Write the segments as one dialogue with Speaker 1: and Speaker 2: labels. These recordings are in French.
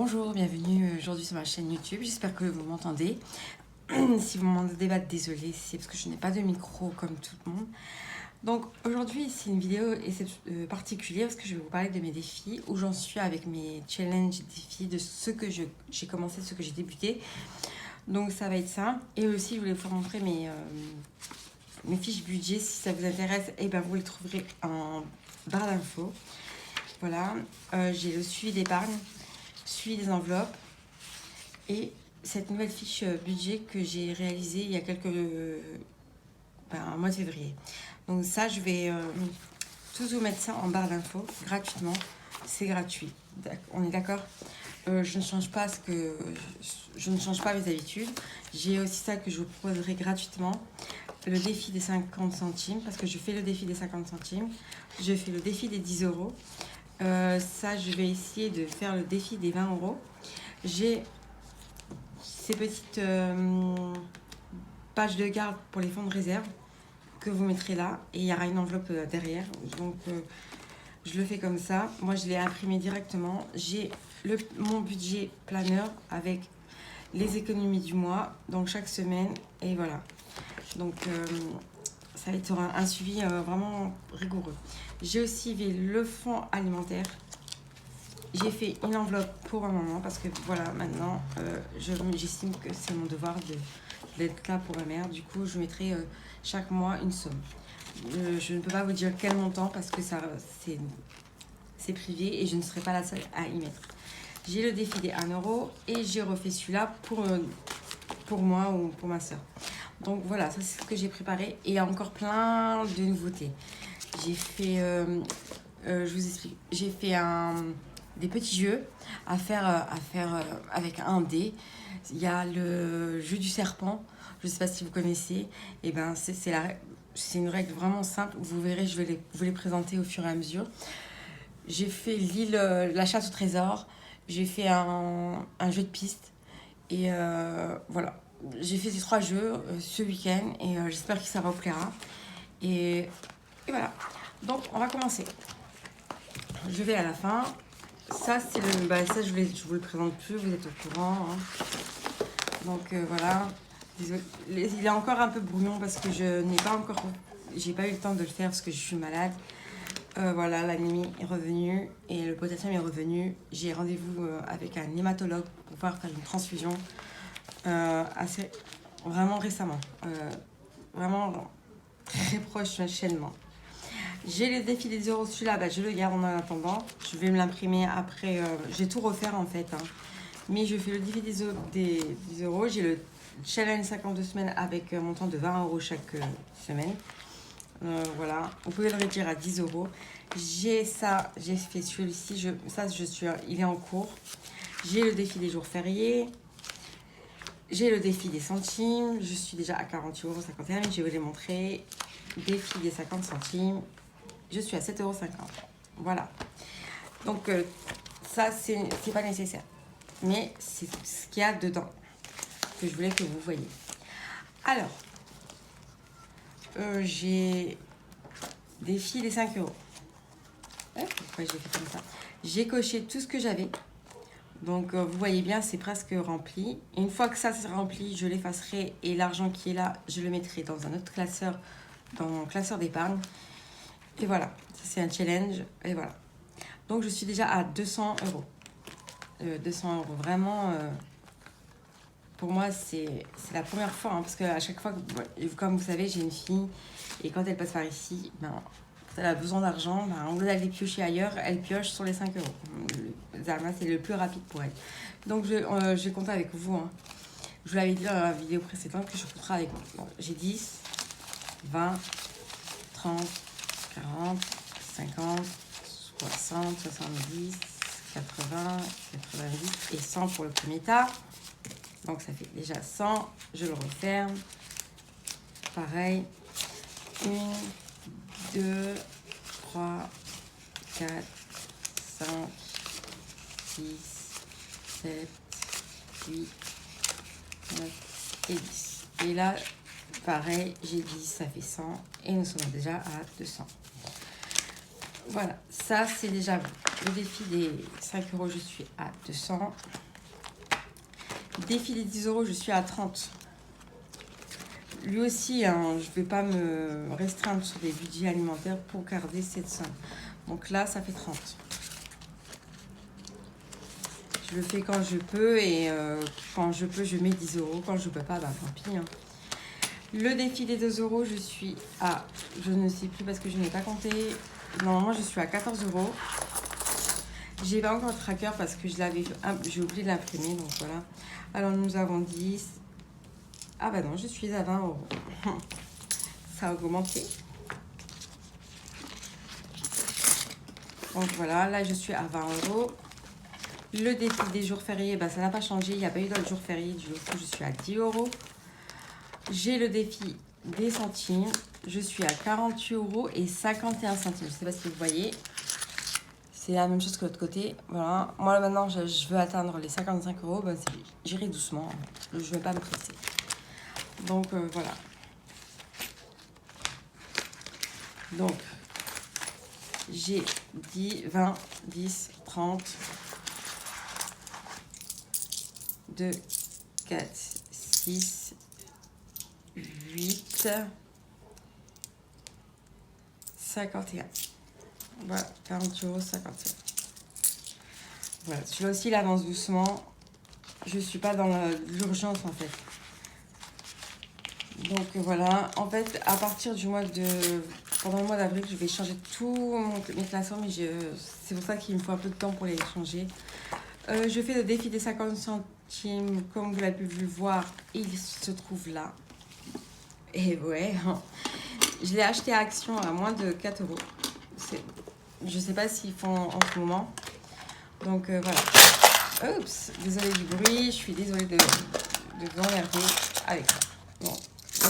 Speaker 1: Bonjour, bienvenue aujourd'hui sur ma chaîne YouTube, j'espère que vous m'entendez. Si vous m'entendez pas, désolée, c'est parce que je n'ai pas de micro comme tout le monde. Donc aujourd'hui c'est une vidéo particulière parce que je vais vous parler de mes défis, où j'en suis avec mes challenges, défis, de ce que j'ai commencé, ce que j'ai débuté. Donc ça va être ça. Et aussi je voulais vous montrer mes fiches budget, si ça vous intéresse, et ben vous les trouverez en barre d'infos. Voilà, j'ai le suivi d'épargne, suivi des enveloppes et cette nouvelle fiche budget que j'ai réalisée il y a un mois de février. Donc ça, je vais tous vous mettre ça en barre d'infos gratuitement. C'est gratuit. On est d'accord? Je ne change pas je ne change pas mes habitudes. J'ai aussi ça que je vous proposerai gratuitement. Le défi des 50 centimes, parce que je fais le défi des 50 centimes. Je fais le défi des 10 euros. Ça, je vais essayer de faire le défi des 20 euros. J'ai ces petites pages de garde pour les fonds de réserve que vous mettrez là. Et il y aura une enveloppe derrière. Donc, je le fais comme ça. Moi, je l'ai imprimé directement. J'ai mon budget planeur avec les économies du mois. Donc, chaque semaine. Et voilà. Donc, ça va être un suivi vraiment rigoureux. J'ai aussi fait le fonds alimentaire. J'ai fait une enveloppe pour ma maman parce que voilà, maintenant, j'estime que c'est mon devoir d'être là pour ma mère. Du coup, je mettrai chaque mois une somme. Je ne peux pas vous dire quel montant parce que c'est privé et je ne serai pas la seule à y mettre. J'ai le défi des 1 euro et j'ai refait celui-là pour moi ou pour ma soeur. Donc voilà, ça c'est ce que j'ai préparé et il y a encore plein de nouveautés. J'ai fait, je vous explique, j'ai fait des petits jeux à faire avec un dé. Il y a le jeu du serpent, je ne sais pas si vous connaissez. Et ben c'est une règle vraiment simple. Vous verrez, je vais vous les présenter au fur et à mesure. J'ai fait l'île, la chasse au trésor. J'ai fait un jeu de piste. Et voilà. J'ai fait ces 3 jeux ce week-end et j'espère que ça vous plaira. Et voilà. Donc, on va commencer. Je vais à la fin. Ça, c'est ça, je vous le présente plus, vous êtes au courant. Hein. Donc, voilà. Désolé. Il est encore un peu brouillon parce que j'ai pas eu le temps de le faire parce que je suis malade. Voilà, l'anémie est revenue et le potassium est revenu. J'ai rendez-vous avec un hématologue pour pouvoir faire une transfusion vraiment récemment. Vraiment très prochainement. J'ai le défi des euros, celui-là, je le garde en attendant. Je vais me l'imprimer après. Je vais tout refaire en fait. Hein. Mais je fais le défi des 10 euros. J'ai le challenge 52 semaines avec un montant de 20 euros chaque semaine. Voilà, vous pouvez le réduire à 10 euros. J'ai fait celui-ci. Il est en cours. J'ai le défi des jours fériés. J'ai le défi des centimes. Je suis déjà à 48,51 €. Je vais vous les montrer. Défi des 50 centimes. Je suis à 7,50 €. Voilà. Donc, ça, c'est pas nécessaire. Mais c'est ce qu'il y a dedans que je voulais que vous voyez. Alors, j'ai défi des 5 €. Pourquoi j'ai fait comme ça? J'ai coché tout ce que j'avais. Donc, vous voyez bien, c'est presque rempli. Et une fois que ça c'est rempli, je l'effacerai et l'argent qui est là, je le mettrai dans un autre classeur, dans mon classeur d'épargne. Et voilà, ça c'est un challenge. Et voilà. Donc, je suis déjà à 200 €. 200 €, vraiment, pour moi, c'est la première fois. Hein, parce qu'à chaque fois, comme vous savez, j'ai une fille. Et quand elle passe par ici, elle a besoin d'argent, au lieu d'aller piocher ailleurs, elle pioche sur les 5 €. Zama, c'est le plus rapide pour elle. Donc, je compte avec vous. Hein. Je vous l'avais dit dans la vidéo précédente que je compterai avec vous. Bon, j'ai 10, 20, 30, 40, 50, 60, 70, 80, 90 et 100 pour le premier tas. Donc, ça fait déjà 100. Je le referme. Pareil. 1, 2, 3, 4, 5, 6, 7, 8, 9 et 10. Et là, pareil, j'ai 10, ça fait 100. Et nous sommes déjà à 200. Voilà, ça c'est déjà le défi des 5 euros, je suis à 200. Défi des 10 euros, je suis à 30. Lui aussi, hein, je ne vais pas me restreindre sur des budgets alimentaires pour garder cette somme. Donc là, ça fait 30. Je le fais quand je peux et quand je peux, je mets 10 euros. Quand je ne peux pas, bah tant pis. Hein. Le défi des 2 euros, je suis à... Je ne sais plus parce que je n'ai pas compté. Normalement, je suis à 14 euros. J'ai pas encore le tracker parce que j'ai oublié de l'imprimer. Donc voilà. Alors, nous avons 10. Ah bah non, je suis à 20 euros. Ça a augmenté. Donc voilà, là, je suis à 20 euros. Le défi des jours fériés, bah, ça n'a pas changé. Il n'y a pas eu d'autres jours fériés. Du coup, je suis à 10 euros. J'ai le défi des centimes. Je suis à 48 euros et 51 centimes. Je ne sais pas si vous voyez. C'est la même chose que l'autre côté. Voilà. Moi, là, maintenant, je veux atteindre les 55 euros. Bah, j'irai doucement. Je ne vais pas me presser. Donc, voilà. Donc, j'ai 10, 20, 10, 30, 2, 4, 6, 8, 51. Voilà, 40 euros, 51. Voilà, celui-là aussi, il avance doucement. Je ne suis pas dans l'urgence, en fait. Donc, voilà. En fait, à partir du mois de... Pendant le mois d'avril, je vais changer tous mes classements, mais c'est pour ça qu'il me faut un peu de temps pour les changer. Je fais le défi des 50 centimes, comme vous l'avez pu le voir, il se trouve là. Et ouais, je l'ai acheté à Action à moins de 4 euros. Je sais pas s'ils font en ce moment. Donc voilà. Oups, désolée du bruit, je suis désolée de vous emmerder avec ça. Bon,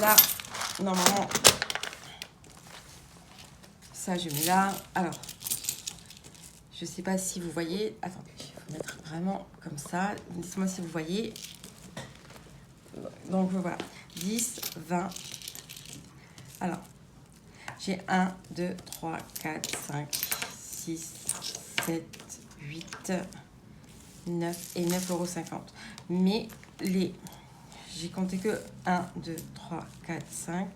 Speaker 1: là, normalement, ça je mets là. Alors, je sais pas si vous voyez. Attendez, je vais mettre vraiment comme ça. Dites-moi si vous voyez. Donc voilà, 10, 20. Alors, j'ai 1, 2, 3, 4, 5, 6, 7, 8, 9 et 9,50 €. Mais j'ai compté que 1, 2, 3, 4, 5,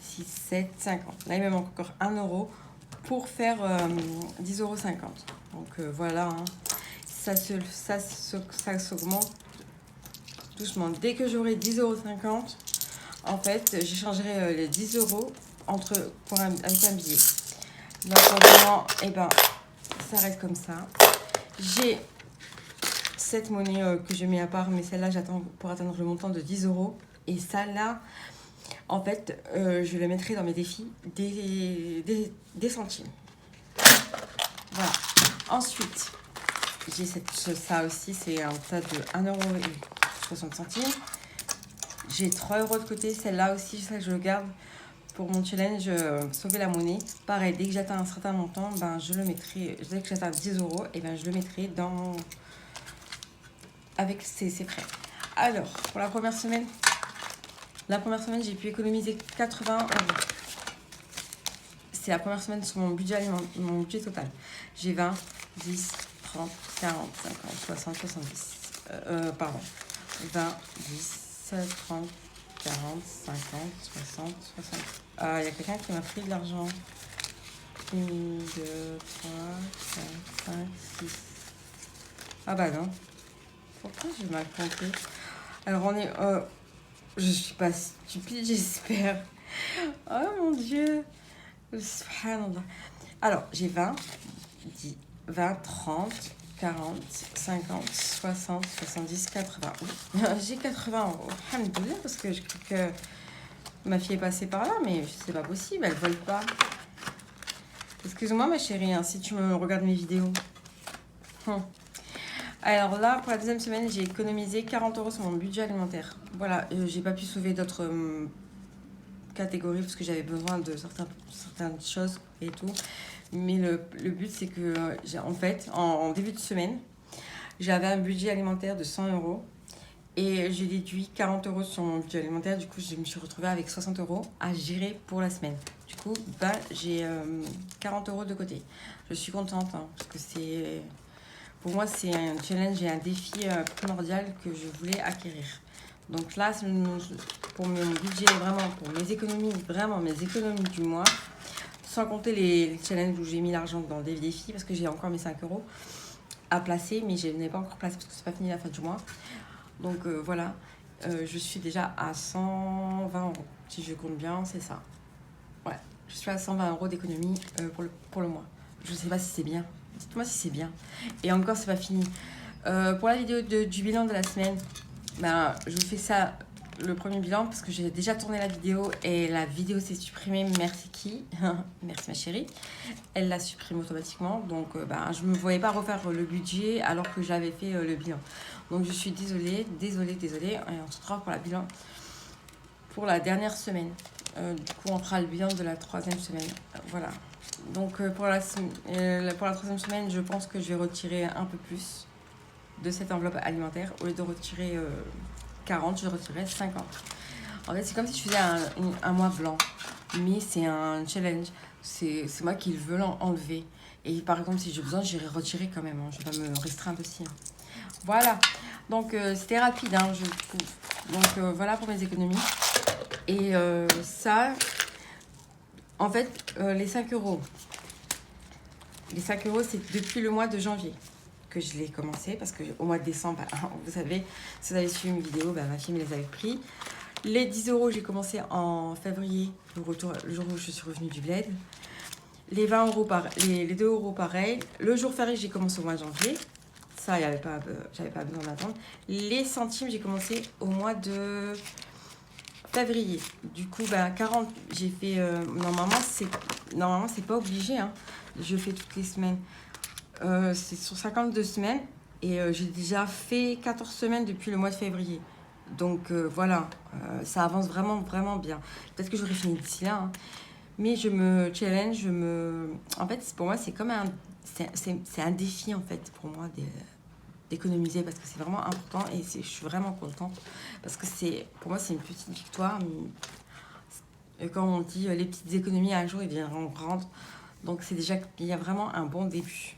Speaker 1: 6, 7, 50. Là, il me manque encore 1 euro pour faire 10,50 €. Donc voilà, hein. Ça s'augmente doucement. Dès que j'aurai 10,50 €, en fait, j'échangerai les 10 euros avec un billet. Donc, pour le moment, eh ben, ça reste comme ça. J'ai cette monnaie que je mets à part, mais celle-là, j'attends pour atteindre le montant de 10 euros. Et ça, là, en fait, je le mettrai dans mes défis des centimes. Voilà. Ensuite, j'ai ça aussi, c'est un tas de 1,60 €. J'ai 3 euros de côté. Celle-là aussi, ça, je le garde pour mon challenge sauver la monnaie. Pareil, dès que j'atteins un certain montant, ben, je le mettrai. Dès que j'atteins 10 euros, et ben, je le mettrai avec ses frais. Alors, pour la première semaine, j'ai pu économiser 80 euros. C'est la première semaine sur mon budget total. J'ai 20, 10, 30, 40, 50, 60, 70. Pardon. 20, 10, 30, 40, 50, 60, 60. Il y a quelqu'un qui m'a pris de l'argent. 1, 2, 3, 4, 5, 6. Ah bah non. Pourquoi j'ai mal compté? Alors on est... je suis pas stupide, j'espère. Oh mon Dieu. Subhanallah. Alors, j'ai 20, 10, 20, 30, 40, 50, 60, 70, 80. J'ai 80 euros. Alhamdoulilah, parce que je crois que ma fille est passée par là, mais c'est pas possible, elle vole pas. Excuse-moi ma chérie, hein, si tu me regardes mes vidéos. Alors là, pour la deuxième semaine, j'ai économisé 40 euros sur mon budget alimentaire. Voilà, j'ai pas pu sauver d'autres catégories parce que j'avais besoin de certaines choses et tout. Mais le but, c'est que, en fait, en début de semaine, j'avais un budget alimentaire de 100 euros et j'ai déduit 40 euros sur mon budget alimentaire. Du coup, je me suis retrouvée avec 60 euros à gérer pour la semaine. Du coup, bah, j'ai 40 € de côté. Je suis contente hein, parce que c'est... Pour moi, c'est un challenge et un défi primordial que je voulais acquérir. Donc là, pour mon budget, vraiment, pour mes économies, vraiment mes économies du mois, sans compter les challenges où j'ai mis l'argent dans des défis, parce que j'ai encore mes 5 € à placer, mais je n'ai pas encore placé parce que c'est pas fini la fin du mois. Donc voilà, je suis déjà à 120 €. Si je compte bien, c'est ça. Ouais, je suis à 120 € d'économie pour le mois. Je sais pas si c'est bien. Dites-moi si c'est bien. Et encore, c'est pas fini. Pour la vidéo du bilan de la semaine, ben, je vous fais ça, le premier bilan, parce que j'ai déjà tourné la vidéo et la vidéo s'est supprimée. Merci qui Merci ma chérie. Elle la supprime automatiquement. Donc, ben, je ne me voyais pas refaire le budget alors que j'avais fait le bilan. Donc, je suis désolée. Et on se retrouve pour la bilan pour la dernière semaine. Du coup, on fera le bilan de la 3e semaine. Voilà. Donc, pour la 3e semaine, je pense que je vais retirer un peu plus de cette enveloppe alimentaire. Au lieu de retirer 40, je retirerai 50. En fait, c'est comme si je faisais un mois blanc. Mais c'est un challenge. C'est moi qui le veux enlever. Et par exemple, si j'ai besoin, j'irai retirer quand même. Hein. Je vais pas me restreindre aussi. Hein. Voilà. Donc, c'était rapide, hein, je trouve. Donc, voilà pour mes économies. Et ça, en fait, les 5 €. Les 5 €, c'est depuis le mois de janvier que je l'ai commencé. Parce qu'au mois de décembre, bah, vous savez, si vous avez suivi mes vidéos, bah, ma fille me les avait pris. Les 10 €, j'ai commencé en février, le jour où je suis revenue du bled. Les 20 €, les 2 € pareil. Le jour férié, j'ai commencé au mois de janvier. Ça, j'avais pas besoin d'attendre. Les centimes, j'ai commencé au mois de février. Du coup, ben, 40, j'ai fait... normalement, c'est pas obligé. Hein. Je fais toutes les semaines. C'est sur 52 semaines. Et j'ai déjà fait 14 semaines depuis le mois de février. Donc, voilà. Ça avance vraiment, vraiment bien. Peut-être que j'aurai fini d'ici là. Hein. Mais je me challenge. En fait, pour moi, c'est comme c'est un défi, en fait, pour moi, d'économiser parce que c'est vraiment important et je suis vraiment contente parce que pour moi c'est une petite victoire. Quand on dit les petites économies un jour ils viendront grandes, donc c'est déjà qu'il y a vraiment un bon début.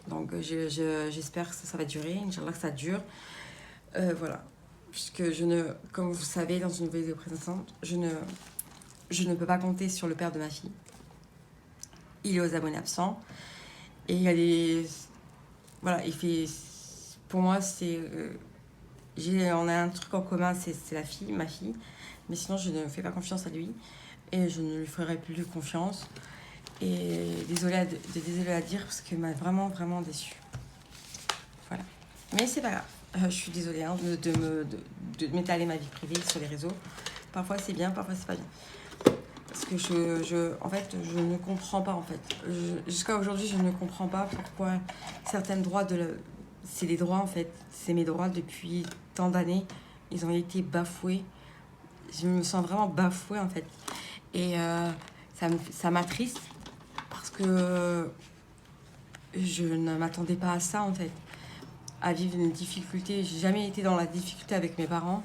Speaker 1: Donc j'espère que ça va durer, Inch'Allah que ça dure. Voilà, puisque comme vous savez dans une vidéo précédente, je ne peux pas compter sur le père de ma fille. Il est aux abonnés absents et il y a des... Voilà, il fait... Pour moi, on a un truc en commun, c'est ma fille. Mais sinon, je ne fais pas confiance à lui. Et je ne lui ferai plus confiance. Et désolée à dire, parce qu'il m'a vraiment, vraiment déçue. Voilà. Mais c'est pas grave. Je suis désolée hein, de m'étaler ma vie privée sur les réseaux. Parfois, c'est bien, parfois, c'est pas bien. Parce que en fait, je ne comprends pas, en fait. Jusqu'à aujourd'hui, je ne comprends pas pourquoi certains droits c'est les droits, en fait. C'est mes droits depuis tant d'années. Ils ont été bafoués. Je me sens vraiment bafouée, en fait. Et ça m'attriste parce que je ne m'attendais pas à ça, en fait. À vivre une difficulté. J'ai jamais été dans la difficulté avec mes parents.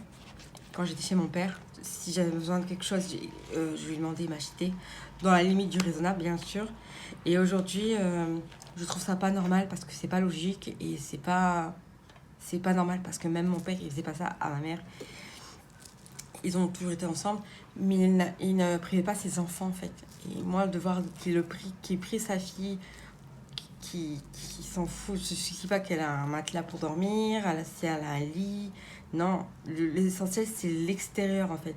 Speaker 1: Quand j'étais chez mon père, si j'avais besoin de quelque chose, je lui demandais, il m'achetait. Dans la limite du raisonnable, bien sûr. Et aujourd'hui... je trouve ça pas normal parce que c'est pas logique et c'est pas normal parce que même mon père il faisait pas ça à ma mère. Ils ont toujours été ensemble, mais il ne privait pas ses enfants en fait. Et moi de voir qu'il ait pris sa fille, qui s'en fout, je ne suis pas qu'elle a un matelas pour dormir, si elle a un lit. Non, l'essentiel c'est l'extérieur en fait.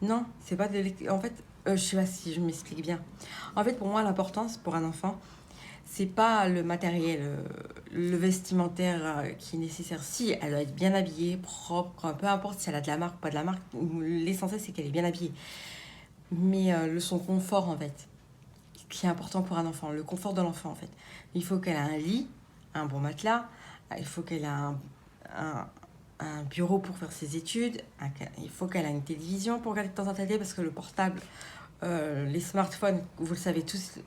Speaker 1: Non, c'est pas de l'extérieur. En fait, je sais pas si je m'explique bien. En fait, pour moi, l'importance pour un enfant, c'est pas le matériel, le vestimentaire qui est nécessaire. Si elle doit être bien habillée, propre, peu importe si elle a de la marque ou pas de la marque, l'essentiel c'est qu'elle est bien habillée. Mais son confort en fait, qui est important pour un enfant, le confort de l'enfant en fait. Il faut qu'elle ait un lit, un bon matelas, il faut qu'elle ait un bureau pour faire ses études, il faut qu'elle ait une télévision pour regarder de temps en temps parce que le portable, les smartphones, vous le savez tous,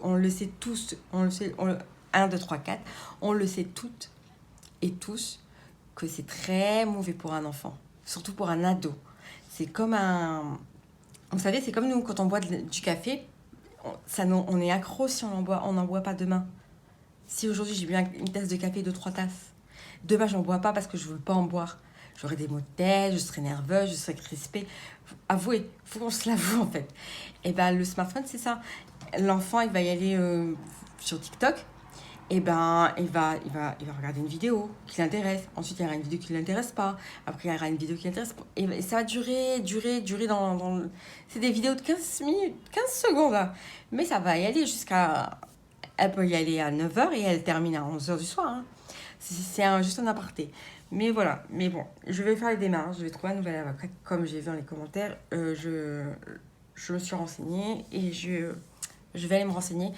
Speaker 1: on le sait tous, 1, 2, 3, 4, on le sait toutes et tous que c'est très mauvais pour un enfant, surtout pour un ado. C'est comme Vous savez, c'est comme nous, quand on boit du café, on est accro si on n'en boit pas demain. Si aujourd'hui j'ai bu une tasse de café, 2-3 tasses, demain j'en bois pas parce que je veux pas en boire. J'aurai des maux de tête, je serai nerveuse, je serai crispée. Avouez, faut qu'on se l'avoue en fait. Et ben le smartphone c'est ça. L'enfant il va y aller sur TikTok. Et ben il va regarder une vidéo qui l'intéresse. Ensuite il y aura une vidéo qui ne l'intéresse pas. Après il y aura une vidéo qui l'intéresse pas. Et ça va durer dans... C'est des vidéos de 15 minutes, 15 secondes là. Mais ça va y aller jusqu'à... Elle peut y aller à 9h et elle termine à 11h du soir. Hein. C'est juste un aparté. Mais voilà. Mais bon, je vais faire les démarches. Je vais trouver un nouvel avocat. Comme j'ai vu dans les commentaires, je me suis renseignée et je vais aller me renseigner.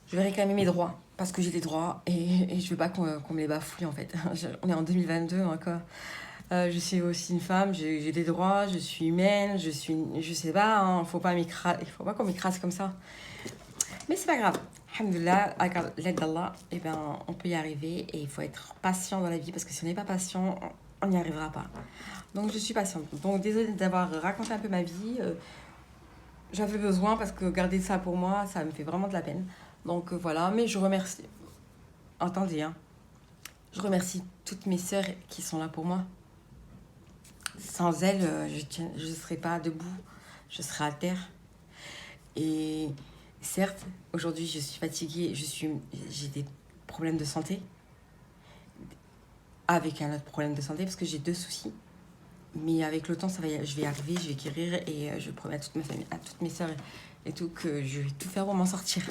Speaker 1: Je vais réclamer mes droits. Parce que j'ai des droits et je veux pas qu'on me les bafouille en fait. On est en 2022 encore. Je suis aussi une femme, j'ai des droits, je suis humaine, je sais pas, hein, il faut pas qu'on m'écrase comme ça. Mais c'est pas grave. Alhamdoulilah, avec l'aide d'Allah, eh ben, on peut y arriver et il faut être patient dans la vie parce que si on n'est pas patient, on n'y arrivera pas. Donc je suis patiente. Donc désolée d'avoir raconté un peu ma vie. J'avais besoin parce que garder ça pour moi, ça me fait vraiment de la peine. Donc voilà, mais je remercie. Attendez, hein. Je remercie toutes mes sœurs qui sont là pour moi. Sans elles, je ne serais pas debout, je serais à terre. Et certes, aujourd'hui, je suis fatiguée, j'ai des problèmes de santé, avec un autre problème de santé, parce que j'ai 2 soucis. Mais avec le temps, je vais y arriver, je vais guérir, et je promets à toute ma famille, à toutes mes sœurs et tout, que je vais tout faire pour m'en sortir.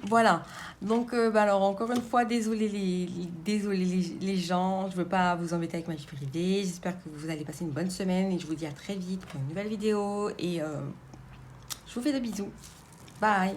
Speaker 1: Voilà. Donc, alors, encore une fois, désolé les gens. Je ne veux pas vous embêter avec ma vie privée. J'espère que vous allez passer une bonne semaine. Et je vous dis à très vite pour une nouvelle vidéo. Et je vous fais de bisous. Bye.